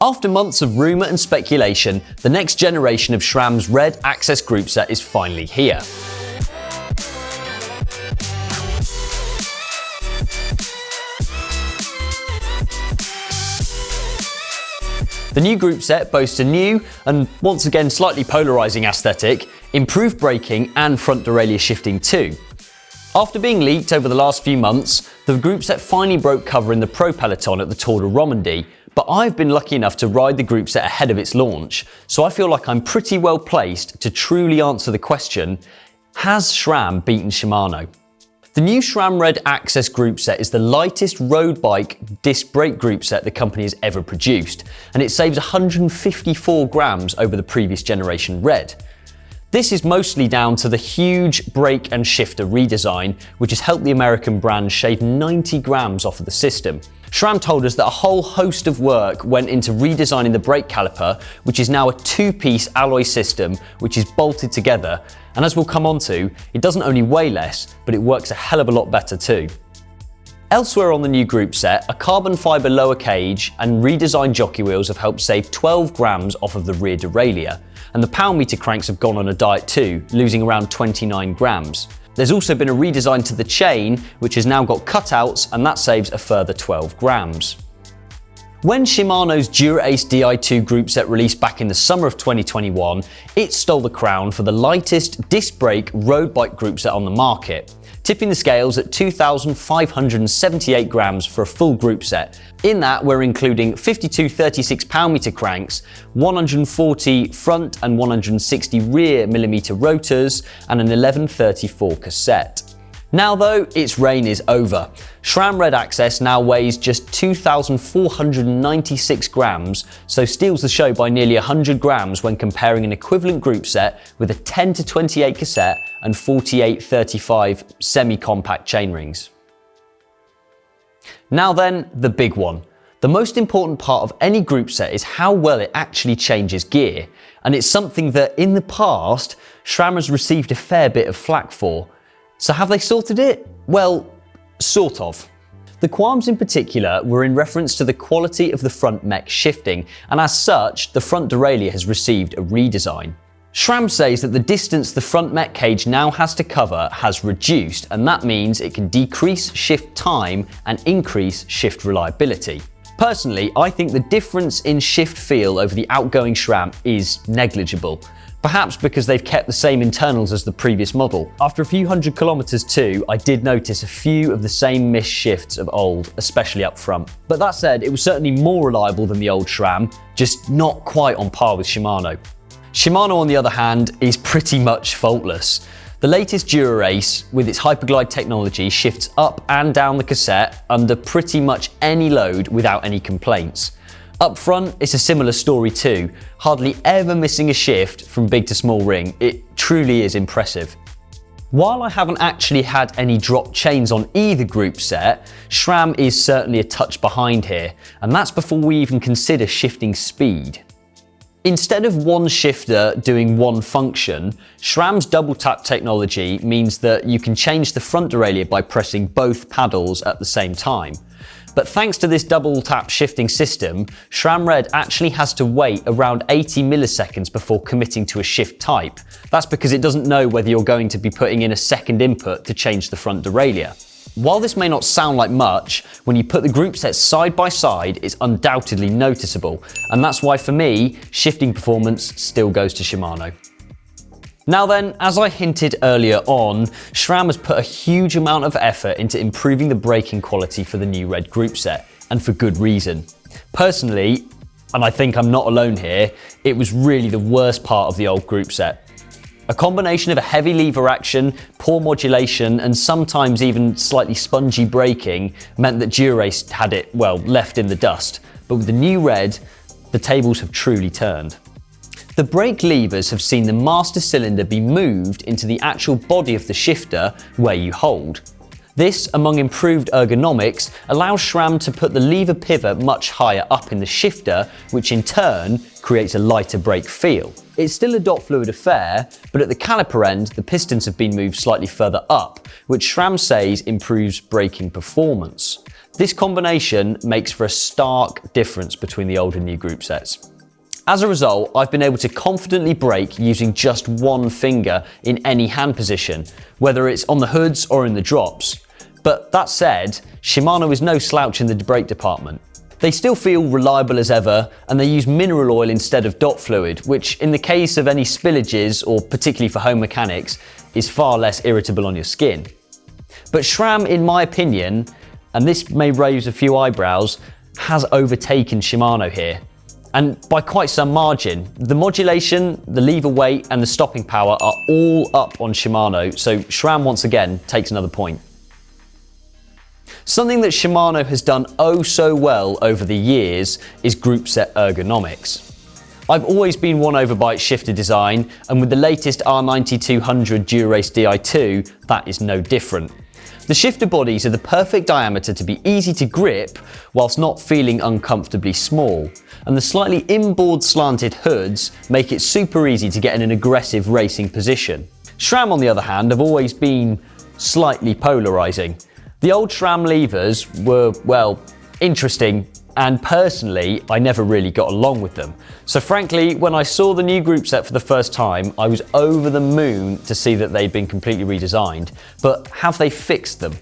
After months of rumour and speculation, the next generation of Shram's RED AXS group set is finally here. The new group set boasts a new, and once again slightly polarising aesthetic, improved braking and front derailleur shifting too. After being leaked over the last few months, the group set finally broke cover in the Pro Peloton at the Tour de Romandie, but I've been lucky enough to ride the group set ahead of its launch, so I feel like I'm pretty well placed to truly answer the question, has SRAM beaten Shimano? The new SRAM RED AXS group set is the lightest road bike disc brake group set the company has ever produced, and it saves 154 grams over the previous generation RED. This is mostly down to the huge brake and shifter redesign, which has helped the American brand shave 90 grams off of the system. SRAM told us that a whole host of work went into redesigning the brake caliper, which is now a two-piece alloy system which is bolted together, and as we'll come on to, it doesn't only weigh less, but it works a hell of a lot better too. Elsewhere on the new group set, a carbon fibre lower cage and redesigned jockey wheels have helped save 12 grams off of the rear derailleur, and the Powermeter cranks have gone on a diet too, losing around 29 grams. There's also been a redesign to the chain, which has now got cutouts, and that saves a further 12 grams. When Shimano's Dura-Ace Di2 group set released back in the summer of 2021, it stole the crown for the lightest disc brake road bike group set on the market, tipping the scales at 2,578 grams for a full group set. In that, we're including 52 36 Powermeter cranks, 140 front and 160 rear millimeter rotors, and an 1134 cassette. Now though, its reign is over. SRAM RED AXS now weighs just 2,496 grams, so steals the show by nearly 100 grams when comparing an equivalent group set with a 10-28 cassette and 48-35 semi-compact chainrings. Now then, the big one. The most important part of any group set is how well it actually changes gear, and it's something that in the past, SRAM has received a fair bit of flack for. So have they sorted it? Well, sort of. The qualms in particular were in reference to the quality of the front mech shifting, and as such, the front derailleur has received a redesign. SRAM says that the distance the front mech cage now has to cover has reduced, and that means it can decrease shift time and increase shift reliability. Personally, I think the difference in shift feel over the outgoing SRAM is negligible. Perhaps because they've kept the same internals as the previous model. After a few hundred kilometers too, I did notice a few of the same missed shifts of old, especially up front. But that said, it was certainly more reliable than the old SRAM, just not quite on par with Shimano. Shimano, on the other hand, is pretty much faultless. The latest Dura-Ace, with its Hyperglide technology, shifts up and down the cassette under pretty much any load without any complaints. Up front, it's a similar story too, hardly ever missing a shift from big to small ring. It truly is impressive. While I haven't actually had any drop chains on either group set, SRAM is certainly a touch behind here, and that's before we even consider shifting speed. Instead of one shifter doing one function, SRAM's double tap technology means that you can change the front derailleur by pressing both paddles at the same time. But thanks to this double tap shifting system, SRAM RED actually has to wait around 80 milliseconds before committing to a shift type. That's because it doesn't know whether you're going to be putting in a second input to change the front derailleur. While this may not sound like much, when you put the group sets side by side, it's undoubtedly noticeable. And that's why for me, shifting performance still goes to Shimano. Now then, as I hinted earlier on, SRAM has put a huge amount of effort into improving the braking quality for the new RED group set, and for good reason. Personally, and I think I'm not alone here, it was really the worst part of the old group set. A combination of a heavy lever action, poor modulation, and sometimes even slightly spongy braking meant that Dura-Ace had it, well, left in the dust. But with the new RED, the tables have truly turned. The brake levers have seen the master cylinder be moved into the actual body of the shifter where you hold. This, among improved ergonomics, allows SRAM to put the lever pivot much higher up in the shifter, which in turn creates a lighter brake feel. It's still a dot fluid affair, but at the caliper end, the pistons have been moved slightly further up, which SRAM says improves braking performance. This combination makes for a stark difference between the old and new group sets. As a result, I've been able to confidently brake using just one finger in any hand position, whether it's on the hoods or in the drops. But that said, Shimano is no slouch in the brake department. They still feel reliable as ever, and they use mineral oil instead of dot fluid, which in the case of any spillages, or particularly for home mechanics, is far less irritable on your skin. But Sram, in my opinion, and this may raise a few eyebrows, has overtaken Shimano here. And by quite some margin. The modulation, the lever weight, and the stopping power are all up on Shimano, so Sram once again takes another point. Something that Shimano has done oh so well over the years is group set ergonomics. I've always been won over by its shifter design, and with the latest R9200 Dura-Ace Di2, that is no different. The shifter bodies are the perfect diameter to be easy to grip whilst not feeling uncomfortably small, and the slightly inboard slanted hoods make it super easy to get in an aggressive racing position. Sram, on the other hand, have always been slightly polarising. The old Sram levers were, well, interesting, and personally, I never really got along with them. So frankly, when I saw the new group set for the first time, I was over the moon to see that they'd been completely redesigned. But have they fixed them?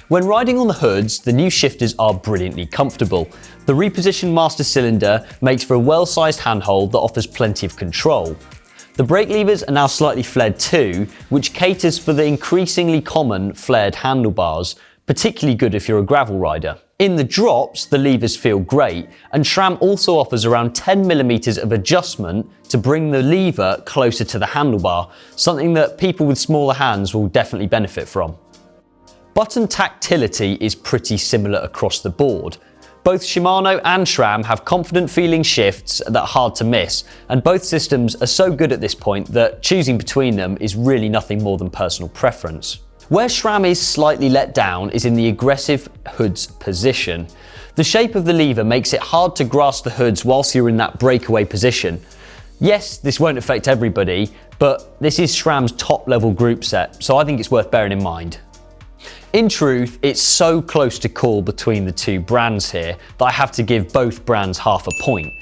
When riding on the hoods, the new shifters are brilliantly comfortable. The repositioned master cylinder makes for a well-sized handhold that offers plenty of control. The brake levers are now slightly flared too, which caters for the increasingly common flared handlebars, particularly good if you're a gravel rider. In the drops, the levers feel great, and Sram also offers around 10mm of adjustment to bring the lever closer to the handlebar, something that people with smaller hands will definitely benefit from. Button tactility is pretty similar across the board. Both Shimano and Sram have confident feeling shifts that are hard to miss, and both systems are so good at this point that choosing between them is really nothing more than personal preference. Where Sram is slightly let down is in the aggressive hoods position. The shape of the lever makes it hard to grasp the hoods whilst you're in that breakaway position. Yes, this won't affect everybody, but this is Sram's top level group set, so I think it's worth bearing in mind. In truth, it's so close to call between the two brands here that I have to give both brands half a point.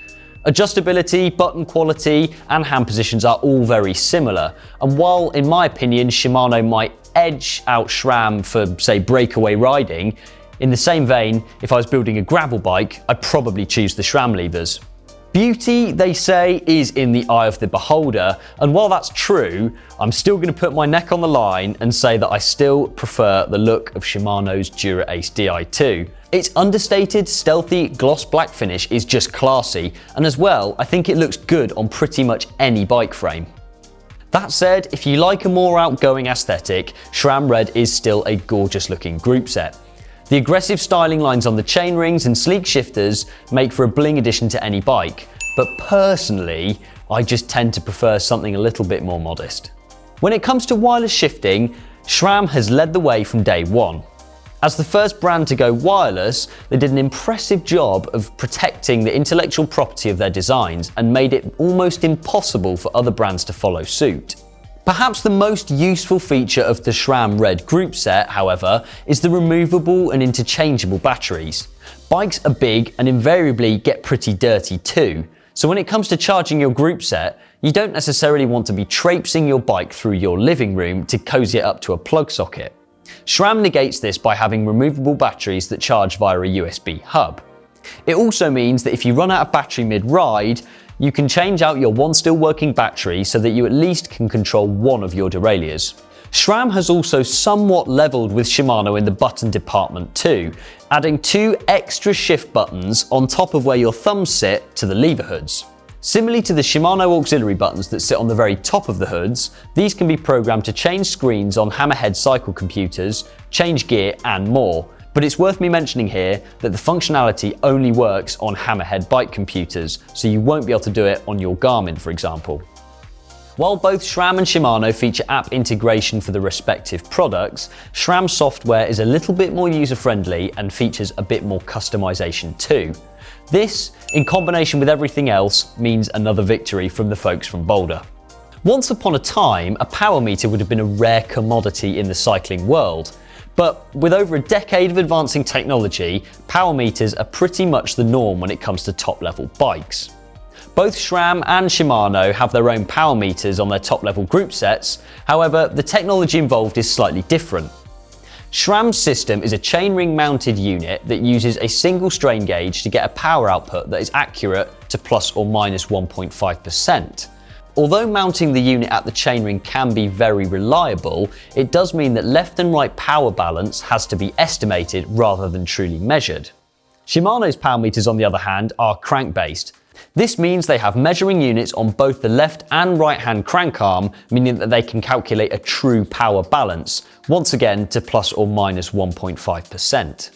Adjustability, button quality, and hand positions are all very similar, and while in my opinion Shimano might edge out Sram for, say, breakaway riding, in the same vein, if I was building a gravel bike, I'd probably choose the Sram levers. Beauty, they say, is in the eye of the beholder, and while that's true, I'm still going to put my neck on the line and say that I still prefer the look of Shimano's Dura-Ace Di2. Its understated, stealthy, gloss black finish is just classy, and as well, I think it looks good on pretty much any bike frame. That said, if you like a more outgoing aesthetic, Sram Red is still a gorgeous looking group set. The aggressive styling lines on the chainrings and sleek shifters make for a bling addition to any bike, but personally, I just tend to prefer something a little bit more modest. When it comes to wireless shifting, Sram has led the way from day one. As the first brand to go wireless, they did an impressive job of protecting the intellectual property of their designs and made it almost impossible for other brands to follow suit. Perhaps the most useful feature of the Sram Red group set, however, is the removable and interchangeable batteries. Bikes are big and invariably get pretty dirty too, so when it comes to charging your group set, you don't necessarily want to be traipsing your bike through your living room to cozy it up to a plug socket. Sram negates this by having removable batteries that charge via a USB hub. It also means that if you run out of battery mid-ride, you can change out your one still working battery so that you at least can control one of your derailleurs. Sram has also somewhat levelled with Shimano in the button department too, adding 2 extra shift buttons on top of where your thumbs sit to the lever hoods. Similarly to the Shimano auxiliary buttons that sit on the very top of the hoods, these can be programmed to change screens on Hammerhead cycle computers, change gear and more. But it's worth me mentioning here that the functionality only works on Hammerhead bike computers, so you won't be able to do it on your Garmin, for example. While both Sram and Shimano feature app integration for the respective products, Sram software is a little bit more user-friendly and features a bit more customization too. This, in combination with everything else, means another victory from the folks from Boulder. Once upon a time, a Powermeter would have been a rare commodity in the cycling world. But with over a decade of advancing technology, power meters are pretty much the norm when it comes to top-level bikes. Both Sram and Shimano have their own power meters on their top-level group sets, however, the technology involved is slightly different. Sram's system is a chainring mounted unit that uses a single strain gauge to get a power output that is accurate to plus or minus 1.5%. Although mounting the unit at the chainring can be very reliable, it does mean that left and right power balance has to be estimated rather than truly measured. Shimano's power meters, on the other hand, are crank-based. This means they have measuring units on both the left and right hand crank arm, meaning that they can calculate a true power balance, once again to plus or minus 1.5%.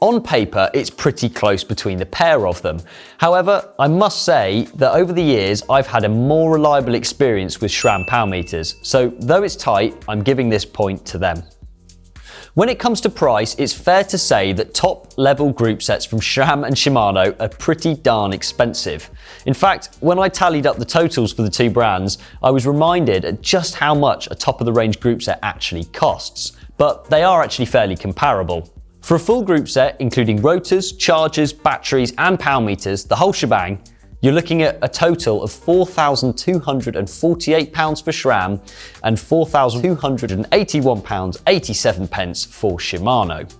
On paper, it's pretty close between the pair of them. However, I must say that over the years, I've had a more reliable experience with Sram power meters, so though it's tight, I'm giving this point to them. When it comes to price, it's fair to say that top-level group sets from Sram and Shimano are pretty darn expensive. In fact, when I tallied up the totals for the two brands, I was reminded at just how much a top-of-the-range group set actually costs, but they are actually fairly comparable. For a full group set, including rotors, chargers, batteries, and power meters, the whole shebang, you're looking at a total of £4,248 for Sram and £4,281.87 for Shimano.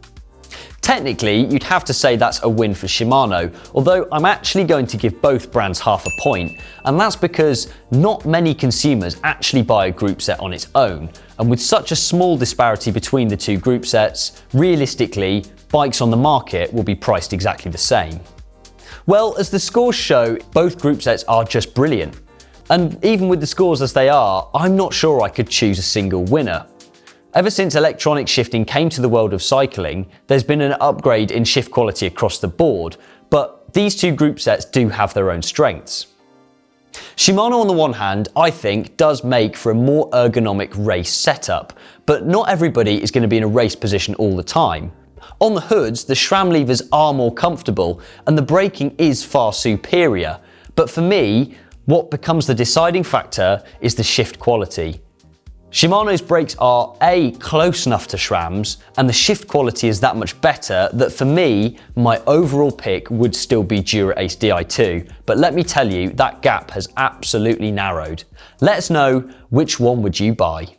Technically, you'd have to say that's a win for Shimano, although I'm actually going to give both brands half a point, and that's because not many consumers actually buy a group set on its own, and with such a small disparity between the two group sets, realistically, bikes on the market will be priced exactly the same. Well, as the scores show, both group sets are just brilliant. And even with the scores as they are, I'm not sure I could choose a single winner. Ever since electronic shifting came to the world of cycling, there's been an upgrade in shift quality across the board, but these two group sets do have their own strengths. Shimano, on the one hand, I think does make for a more ergonomic race setup, but not everybody is going to be in a race position all the time. On the hoods, the Sram levers are more comfortable and the braking is far superior. But for me, what becomes the deciding factor is the shift quality. Shimano's brakes are A, close enough to Sram's, and the shift quality is that much better that for me, my overall pick would still be Dura-Ace Di2. But let me tell you, that gap has absolutely narrowed. Let us know, which one would you buy?